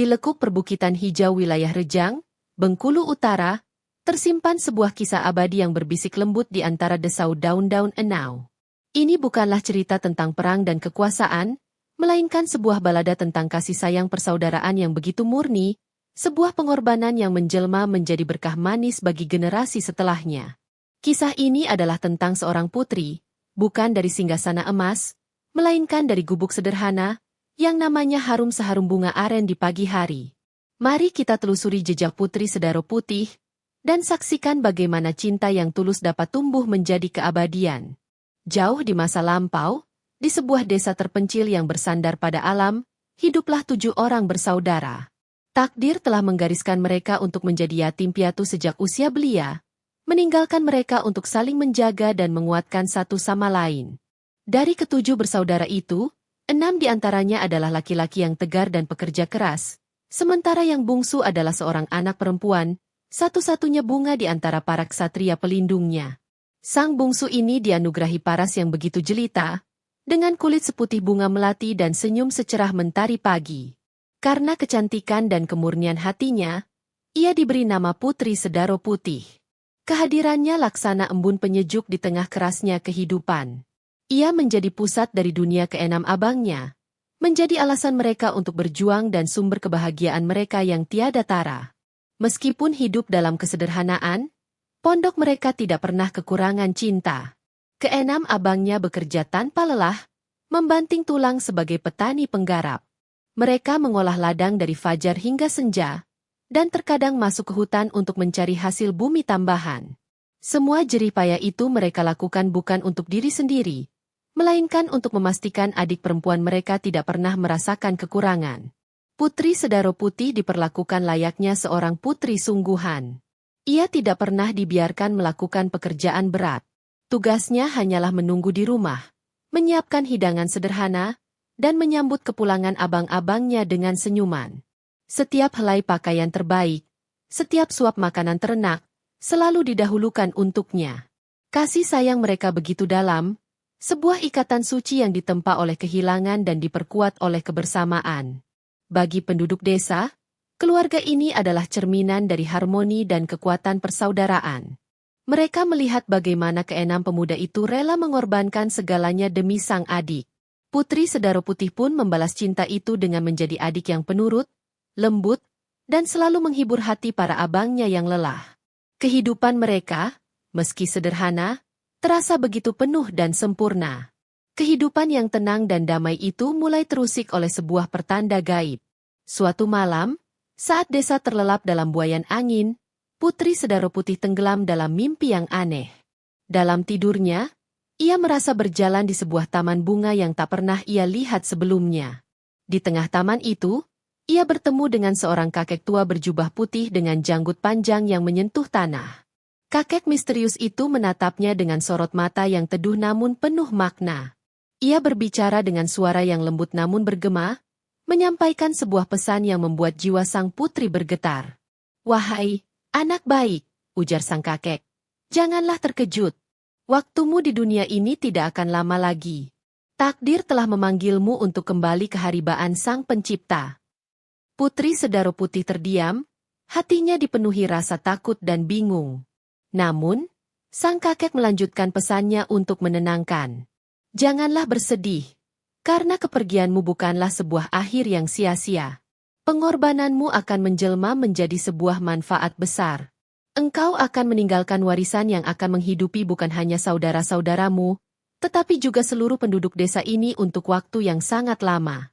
lekuk perbukitan hijau wilayah Rejang, Bengkulu Utara, tersimpan sebuah kisah abadi yang berbisik lembut di antara desau daun-daun enau. Ini bukanlah cerita tentang perang dan kekuasaan, melainkan sebuah balada tentang kasih sayang persaudaraan yang begitu murni, sebuah pengorbanan yang menjelma menjadi berkah manis bagi generasi setelahnya. Kisah ini adalah tentang seorang putri, bukan dari singgasana emas, melainkan dari gubuk sederhana, yang namanya harum seharum bunga aren di pagi hari. Mari kita telusuri jejak Putri Sedaro Putih, dan saksikan bagaimana cinta yang tulus dapat tumbuh menjadi keabadian. Jauh di masa lampau, di sebuah desa terpencil yang bersandar pada alam, hiduplah 7 orang bersaudara. Takdir telah menggariskan mereka untuk menjadi yatim piatu sejak usia belia, meninggalkan mereka untuk saling menjaga dan menguatkan satu sama lain. Dari ke-7 bersaudara itu, 6 di antaranya adalah laki-laki yang tegar dan pekerja keras, sementara yang bungsu adalah seorang anak perempuan, satu-satunya bunga di antara para ksatria pelindungnya. Sang bungsu ini dianugerahi paras yang begitu jelita, dengan kulit seputih bunga melati dan senyum secerah mentari pagi. Karena kecantikan dan kemurnian hatinya, ia diberi nama Putri Sedaro Putih. Kehadirannya laksana embun penyejuk di tengah kerasnya kehidupan. Ia menjadi pusat dari dunia keenam abangnya, menjadi alasan mereka untuk berjuang dan sumber kebahagiaan mereka yang tiada tara. Meskipun hidup dalam kesederhanaan, pondok mereka tidak pernah kekurangan cinta. Keenam abangnya bekerja tanpa lelah, membanting tulang sebagai petani penggarap. Mereka mengolah ladang dari fajar hingga senja, dan terkadang masuk ke hutan untuk mencari hasil bumi tambahan. Semua jerih payah itu mereka lakukan bukan untuk diri sendiri, melainkan untuk memastikan adik perempuan mereka tidak pernah merasakan kekurangan. Putri Sedaro Putih diperlakukan layaknya seorang putri sungguhan. Ia tidak pernah dibiarkan melakukan pekerjaan berat. Tugasnya hanyalah menunggu di rumah, menyiapkan hidangan sederhana, dan menyambut kepulangan abang-abangnya dengan senyuman. Setiap helai pakaian terbaik, setiap suap makanan terenak, selalu didahulukan untuknya. Kasih sayang mereka begitu dalam, sebuah ikatan suci yang ditempa oleh kehilangan dan diperkuat oleh kebersamaan. Bagi penduduk desa, keluarga ini adalah cerminan dari harmoni dan kekuatan persaudaraan. Mereka melihat bagaimana keenam pemuda itu rela mengorbankan segalanya demi sang adik. Putri Sedaro Putih pun membalas cinta itu dengan menjadi adik yang penurut, lembut, dan selalu menghibur hati para abangnya yang lelah. Kehidupan mereka, meski sederhana, terasa begitu penuh dan sempurna. Kehidupan yang tenang dan damai itu mulai terusik oleh sebuah pertanda gaib. Suatu malam, saat desa terlelap dalam buayan angin, Putri Sedaro Putih tenggelam dalam mimpi yang aneh. Dalam tidurnya, ia merasa berjalan di sebuah taman bunga yang tak pernah ia lihat sebelumnya. Di tengah taman itu, ia bertemu dengan seorang kakek tua berjubah putih dengan janggut panjang yang menyentuh tanah. Kakek misterius itu menatapnya dengan sorot mata yang teduh namun penuh makna. Ia berbicara dengan suara yang lembut namun bergema, menyampaikan sebuah pesan yang membuat jiwa sang putri bergetar. "Wahai anak baik," ujar sang kakek, "janganlah terkejut. Waktumu di dunia ini tidak akan lama lagi. Takdir telah memanggilmu untuk kembali ke haribaan Sang Pencipta." Putri Sedaro Putih terdiam, hatinya dipenuhi rasa takut dan bingung. Namun, sang kakek melanjutkan pesannya untuk menenangkan. "Janganlah bersedih, karena kepergianmu bukanlah sebuah akhir yang sia-sia. Pengorbananmu akan menjelma menjadi sebuah manfaat besar. Engkau akan meninggalkan warisan yang akan menghidupi bukan hanya saudara-saudaramu, tetapi juga seluruh penduduk desa ini untuk waktu yang sangat lama."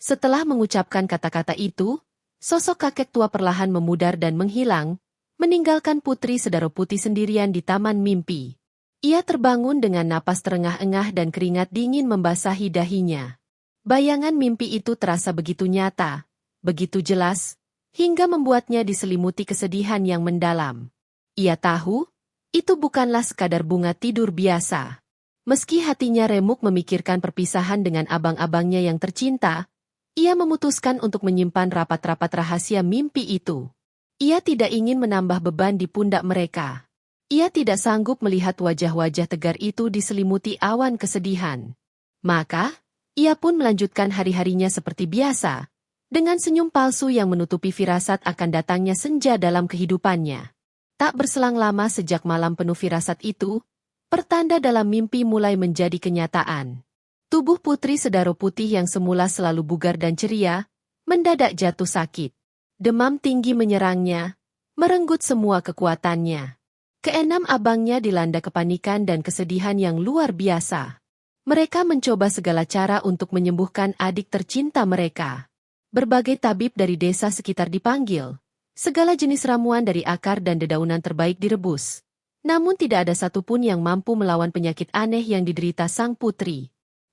Setelah mengucapkan kata-kata itu, sosok kakek tua perlahan memudar dan menghilang, meninggalkan Putri Sedaro Putih sendirian di taman mimpi. Ia terbangun dengan napas terengah-engah dan keringat dingin membasahi dahinya. Bayangan mimpi itu terasa begitu nyata, begitu jelas, hingga membuatnya diselimuti kesedihan yang mendalam. Ia tahu, itu bukanlah sekadar bunga tidur biasa. Meski hatinya remuk memikirkan perpisahan dengan abang-abangnya yang tercinta, ia memutuskan untuk menyimpan rapat-rapat rahasia mimpi itu. Ia tidak ingin menambah beban di pundak mereka. Ia tidak sanggup melihat wajah-wajah tegar itu diselimuti awan kesedihan. Maka, ia pun melanjutkan hari-harinya seperti biasa, dengan senyum palsu yang menutupi firasat akan datangnya senja dalam kehidupannya. Tak berselang lama sejak malam penuh firasat itu, pertanda dalam mimpi mulai menjadi kenyataan. Tubuh Putri Sedaro Putih yang semula selalu bugar dan ceria, mendadak jatuh sakit. Demam tinggi menyerangnya, merenggut semua kekuatannya. Keenam abangnya dilanda kepanikan dan kesedihan yang luar biasa. Mereka mencoba segala cara untuk menyembuhkan adik tercinta mereka. Berbagai tabib dari desa sekitar dipanggil. Segala jenis ramuan dari akar dan dedaunan terbaik direbus. Namun tidak ada satupun yang mampu melawan penyakit aneh yang diderita sang putri.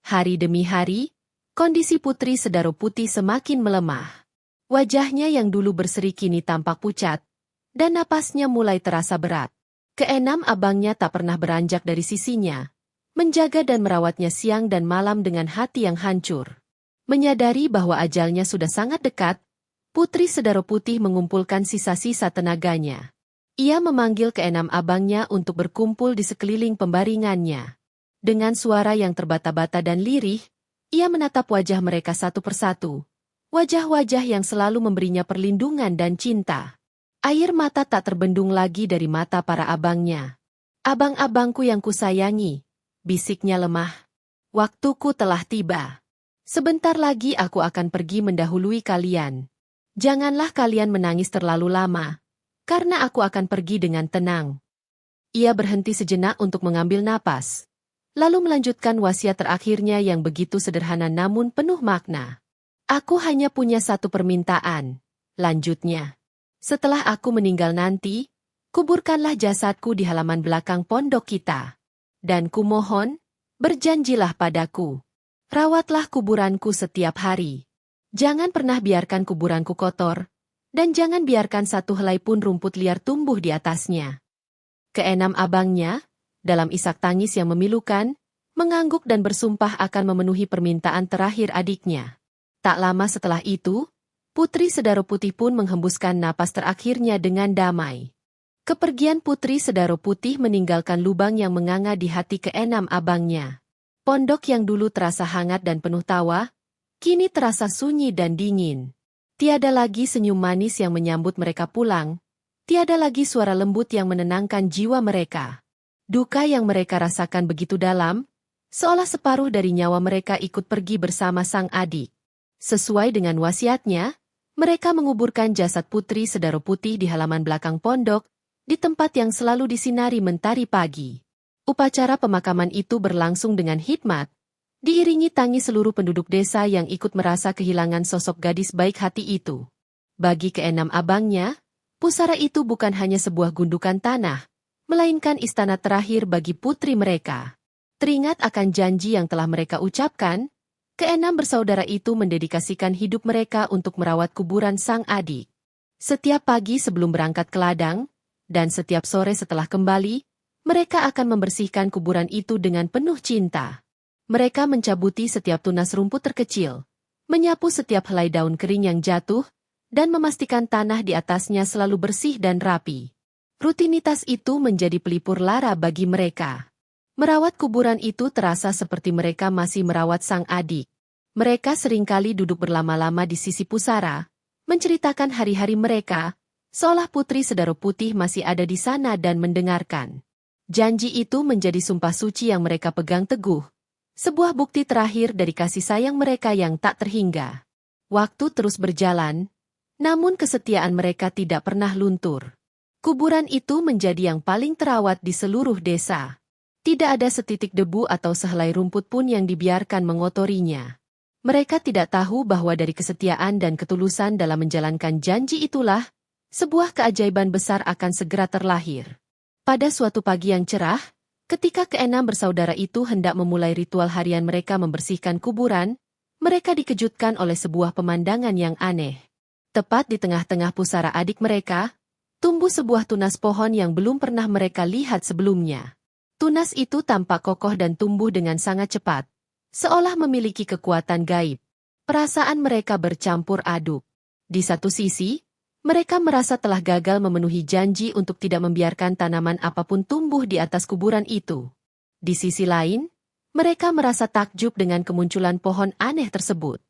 Hari demi hari, kondisi Putri Sedaro Putih semakin melemah. Wajahnya yang dulu berseri kini tampak pucat, dan napasnya mulai terasa berat. Keenam abangnya tak pernah beranjak dari sisinya, menjaga dan merawatnya siang dan malam dengan hati yang hancur. Menyadari bahwa ajalnya sudah sangat dekat, Putri Sedaro Putih mengumpulkan sisa-sisa tenaganya. Ia memanggil keenam abangnya untuk berkumpul di sekeliling pembaringannya. Dengan suara yang terbata-bata dan lirih, ia menatap wajah mereka satu persatu. Wajah-wajah yang selalu memberinya perlindungan dan cinta. Air mata tak terbendung lagi dari mata para abangnya. Abang-abangku yang kusayangi, bisiknya lemah. Waktuku telah tiba. Sebentar lagi aku akan pergi mendahului kalian. Janganlah kalian menangis terlalu lama, karena aku akan pergi dengan tenang. Ia berhenti sejenak untuk mengambil napas, lalu melanjutkan wasiat terakhirnya yang begitu sederhana namun penuh makna. Aku hanya punya satu permintaan, lanjutnya. Setelah aku meninggal nanti, kuburkanlah jasadku di halaman belakang pondok kita. Dan kumohon, berjanjilah padaku. Rawatlah kuburanku setiap hari. Jangan pernah biarkan kuburanku kotor, dan jangan biarkan satu helai pun rumput liar tumbuh di atasnya. Keenam abangnya, dalam isak tangis yang memilukan, mengangguk dan bersumpah akan memenuhi permintaan terakhir adiknya. Tak lama setelah itu, Putri Sedaro Putih pun menghembuskan napas terakhirnya dengan damai. Kepergian Putri Sedaro Putih meninggalkan lubang yang menganga di hati keenam abangnya. Pondok yang dulu terasa hangat dan penuh tawa, kini terasa sunyi dan dingin. Tiada lagi senyum manis yang menyambut mereka pulang, tiada lagi suara lembut yang menenangkan jiwa mereka. Duka yang mereka rasakan begitu dalam, seolah separuh dari nyawa mereka ikut pergi bersama sang adik. Sesuai dengan wasiatnya, mereka menguburkan jasad Putri Sedaro Putih di halaman belakang pondok, di tempat yang selalu disinari mentari pagi. Upacara pemakaman itu berlangsung dengan hikmat, diiringi tangis seluruh penduduk desa yang ikut merasa kehilangan sosok gadis baik hati itu. Bagi keenam abangnya, pusara itu bukan hanya sebuah gundukan tanah, melainkan istana terakhir bagi putri mereka. Teringat akan janji yang telah mereka ucapkan, keenam bersaudara itu mendedikasikan hidup mereka untuk merawat kuburan sang adik. Setiap pagi sebelum berangkat ke ladang, dan setiap sore setelah kembali, mereka akan membersihkan kuburan itu dengan penuh cinta. Mereka mencabuti setiap tunas rumput terkecil, menyapu setiap helai daun kering yang jatuh, dan memastikan tanah di atasnya selalu bersih dan rapi. Rutinitas itu menjadi pelipur lara bagi mereka. Merawat kuburan itu terasa seperti mereka masih merawat sang adik. Mereka seringkali duduk berlama-lama di sisi pusara, menceritakan hari-hari mereka, seolah Putri Sedaro Putih masih ada di sana dan mendengarkan. Janji itu menjadi sumpah suci yang mereka pegang teguh, sebuah bukti terakhir dari kasih sayang mereka yang tak terhingga. Waktu terus berjalan, namun kesetiaan mereka tidak pernah luntur. Kuburan itu menjadi yang paling terawat di seluruh desa. Tidak ada setitik debu atau sehelai rumput pun yang dibiarkan mengotorinya. Mereka tidak tahu bahwa dari kesetiaan dan ketulusan dalam menjalankan janji itulah, sebuah keajaiban besar akan segera terlahir. Pada suatu pagi yang cerah, ketika keenam bersaudara itu hendak memulai ritual harian mereka membersihkan kuburan, mereka dikejutkan oleh sebuah pemandangan yang aneh. Tepat di tengah-tengah pusara adik mereka, tumbuh sebuah tunas pohon yang belum pernah mereka lihat sebelumnya. Tunas itu tampak kokoh dan tumbuh dengan sangat cepat, seolah memiliki kekuatan gaib. Perasaan mereka bercampur aduk. Di satu sisi, mereka merasa telah gagal memenuhi janji untuk tidak membiarkan tanaman apapun tumbuh di atas kuburan itu. Di sisi lain, mereka merasa takjub dengan kemunculan pohon aneh tersebut.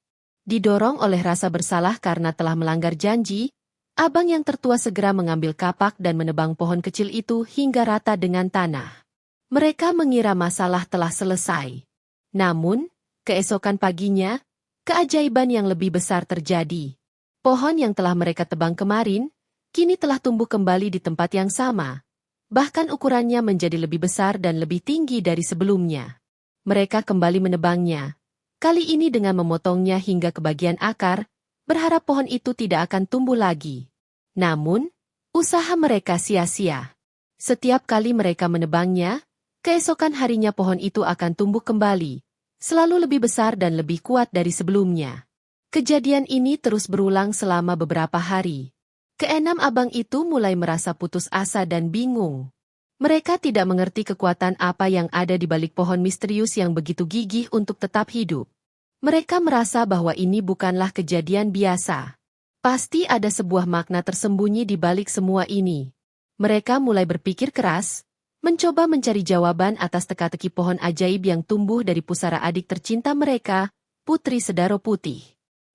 Didorong oleh rasa bersalah karena telah melanggar janji, abang yang tertua segera mengambil kapak dan menebang pohon kecil itu hingga rata dengan tanah. Mereka mengira masalah telah selesai. Namun, keesokan paginya, keajaiban yang lebih besar terjadi. Pohon yang telah mereka tebang kemarin, kini telah tumbuh kembali di tempat yang sama. Bahkan ukurannya menjadi lebih besar dan lebih tinggi dari sebelumnya. Mereka kembali menebangnya. Kali ini dengan memotongnya hingga ke bagian akar, berharap pohon itu tidak akan tumbuh lagi. Namun, usaha mereka sia-sia. Setiap kali mereka menebangnya, keesokan harinya pohon itu akan tumbuh kembali, selalu lebih besar dan lebih kuat dari sebelumnya. Kejadian ini terus berulang selama beberapa hari. Keenam abang itu mulai merasa putus asa dan bingung. Mereka tidak mengerti kekuatan apa yang ada di balik pohon misterius yang begitu gigih untuk tetap hidup. Mereka merasa bahwa ini bukanlah kejadian biasa. Pasti ada sebuah makna tersembunyi di balik semua ini. Mereka mulai berpikir keras, mencoba mencari jawaban atas teka-teki pohon ajaib yang tumbuh dari pusara adik tercinta mereka, Putri Sedaro Putih.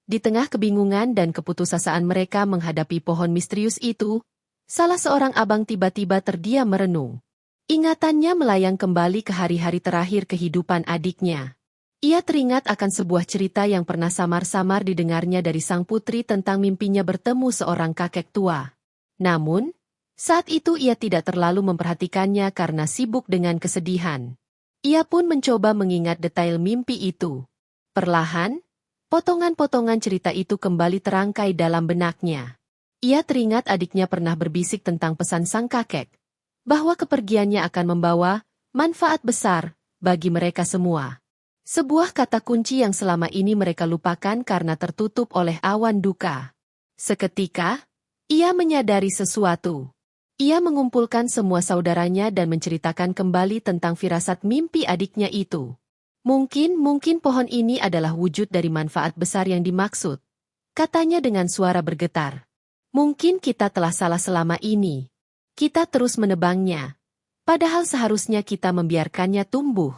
Di tengah kebingungan dan keputusasaan mereka menghadapi pohon misterius itu, salah seorang abang tiba-tiba terdiam merenung. Ingatannya melayang kembali ke hari-hari terakhir kehidupan adiknya. Ia teringat akan sebuah cerita yang pernah samar-samar didengarnya dari sang putri tentang mimpinya bertemu seorang kakek tua. Namun, saat itu ia tidak terlalu memperhatikannya karena sibuk dengan kesedihan. Ia pun mencoba mengingat detail mimpi itu. Perlahan, potongan-potongan cerita itu kembali terangkai dalam benaknya. Ia teringat adiknya pernah berbisik tentang pesan sang kakek, bahwa kepergiannya akan membawa manfaat besar bagi mereka semua. Sebuah kata kunci yang selama ini mereka lupakan karena tertutup oleh awan duka. Seketika, ia menyadari sesuatu. Ia mengumpulkan semua saudaranya dan menceritakan kembali tentang firasat mimpi adiknya itu. Mungkin pohon ini adalah wujud dari manfaat besar yang dimaksud, katanya dengan suara bergetar. Mungkin kita telah salah selama ini. Kita terus menebangnya. Padahal seharusnya kita membiarkannya tumbuh.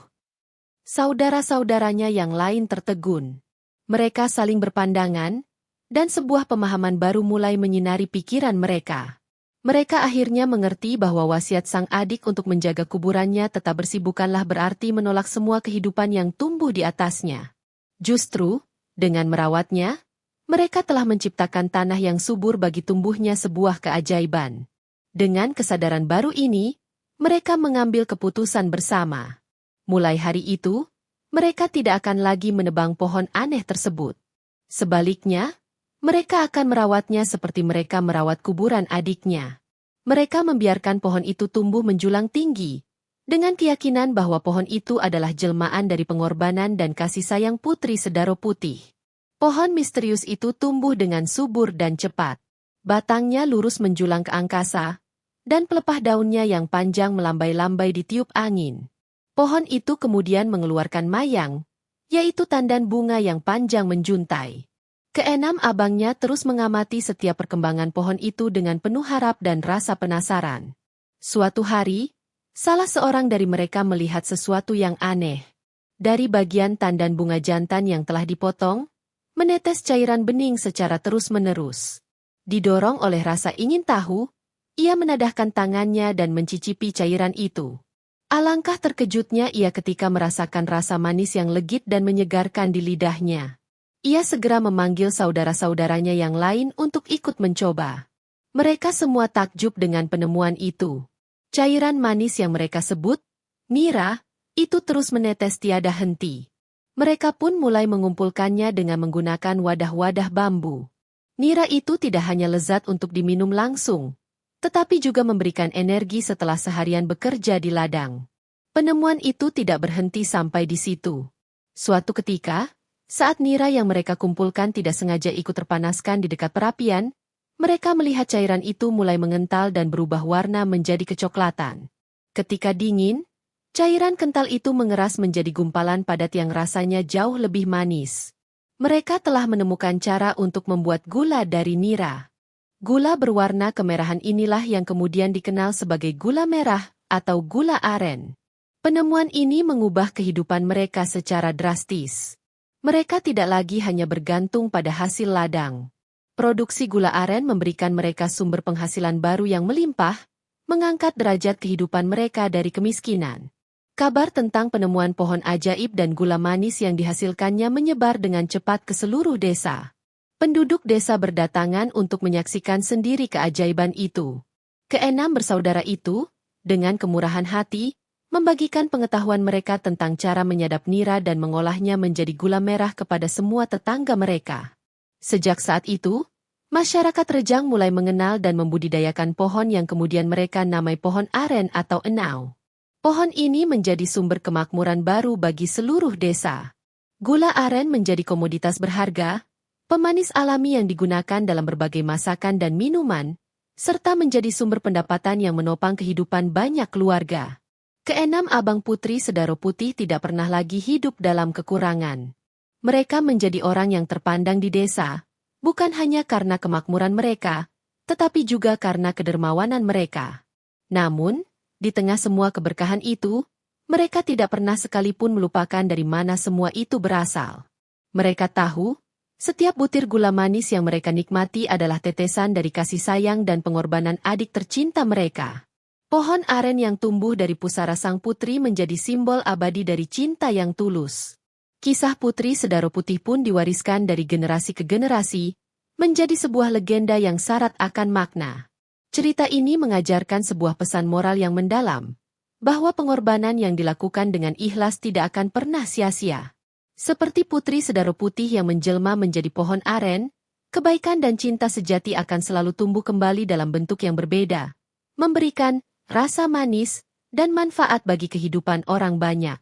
Saudara-saudaranya yang lain tertegun. Mereka saling berpandangan, dan sebuah pemahaman baru mulai menyinari pikiran mereka. Mereka akhirnya mengerti bahwa wasiat sang adik untuk menjaga kuburannya tetap bersih bukanlah berarti menolak semua kehidupan yang tumbuh di atasnya. Justru, dengan merawatnya, mereka telah menciptakan tanah yang subur bagi tumbuhnya sebuah keajaiban. Dengan kesadaran baru ini, mereka mengambil keputusan bersama. Mulai hari itu, mereka tidak akan lagi menebang pohon aneh tersebut. Sebaliknya, mereka akan merawatnya seperti mereka merawat kuburan adiknya. Mereka membiarkan pohon itu tumbuh menjulang tinggi, dengan keyakinan bahwa pohon itu adalah jelmaan dari pengorbanan dan kasih sayang Putri Sedaro Putih. Pohon misterius itu tumbuh dengan subur dan cepat. Batangnya lurus menjulang ke angkasa, dan pelepah daunnya yang panjang melambai-lambai ditiup angin. Pohon itu kemudian mengeluarkan mayang, yaitu tandan bunga yang panjang menjuntai. Keenam abangnya terus mengamati setiap perkembangan pohon itu dengan penuh harap dan rasa penasaran. Suatu hari, salah seorang dari mereka melihat sesuatu yang aneh. Dari bagian tandan bunga jantan yang telah dipotong, menetes cairan bening secara terus-menerus. Didorong oleh rasa ingin tahu, ia menadahkan tangannya dan mencicipi cairan itu. Alangkah terkejutnya ia ketika merasakan rasa manis yang legit dan menyegarkan di lidahnya. Ia segera memanggil saudara-saudaranya yang lain untuk ikut mencoba. Mereka semua takjub dengan penemuan itu. Cairan manis yang mereka sebut nira, itu terus menetes tiada henti. Mereka pun mulai mengumpulkannya dengan menggunakan wadah-wadah bambu. Nira itu tidak hanya lezat untuk diminum langsung, tetapi juga memberikan energi setelah seharian bekerja di ladang. Penemuan itu tidak berhenti sampai di situ. Suatu ketika, saat nira yang mereka kumpulkan tidak sengaja ikut terpanaskan di dekat perapian, mereka melihat cairan itu mulai mengental dan berubah warna menjadi kecoklatan. Ketika dingin, cairan kental itu mengeras menjadi gumpalan padat yang rasanya jauh lebih manis. Mereka telah menemukan cara untuk membuat gula dari nira. Gula berwarna kemerahan inilah yang kemudian dikenal sebagai gula merah atau gula aren. Penemuan ini mengubah kehidupan mereka secara drastis. Mereka tidak lagi hanya bergantung pada hasil ladang. Produksi gula aren memberikan mereka sumber penghasilan baru yang melimpah, mengangkat derajat kehidupan mereka dari kemiskinan. Kabar tentang penemuan pohon ajaib dan gula manis yang dihasilkannya menyebar dengan cepat ke seluruh desa. Penduduk desa berdatangan untuk menyaksikan sendiri keajaiban itu. Keenam bersaudara itu, dengan kemurahan hati, membagikan pengetahuan mereka tentang cara menyadap nira dan mengolahnya menjadi gula merah kepada semua tetangga mereka. Sejak saat itu, masyarakat Rejang mulai mengenal dan membudidayakan pohon yang kemudian mereka namai pohon aren atau enau. Pohon ini menjadi sumber kemakmuran baru bagi seluruh desa. Gula aren menjadi komoditas berharga, pemanis alami yang digunakan dalam berbagai masakan dan minuman, serta menjadi sumber pendapatan yang menopang kehidupan banyak keluarga. Keenam abang putri Sedaro Putih tidak pernah lagi hidup dalam kekurangan. Mereka menjadi orang yang terpandang di desa, bukan hanya karena kemakmuran mereka, tetapi juga karena kedermawanan mereka. Namun, di tengah semua keberkahan itu, mereka tidak pernah sekalipun melupakan dari mana semua itu berasal. Mereka tahu, setiap butir gula manis yang mereka nikmati adalah tetesan dari kasih sayang dan pengorbanan adik tercinta mereka. Pohon aren yang tumbuh dari pusara sang putri menjadi simbol abadi dari cinta yang tulus. Kisah Putri Sedaro Putih pun diwariskan dari generasi ke generasi, menjadi sebuah legenda yang syarat akan makna. Cerita ini mengajarkan sebuah pesan moral yang mendalam, bahwa pengorbanan yang dilakukan dengan ikhlas tidak akan pernah sia-sia. Seperti Putri Sedaro Putih yang menjelma menjadi pohon aren, kebaikan dan cinta sejati akan selalu tumbuh kembali dalam bentuk yang berbeda, memberikan rasa manis dan manfaat bagi kehidupan orang banyak.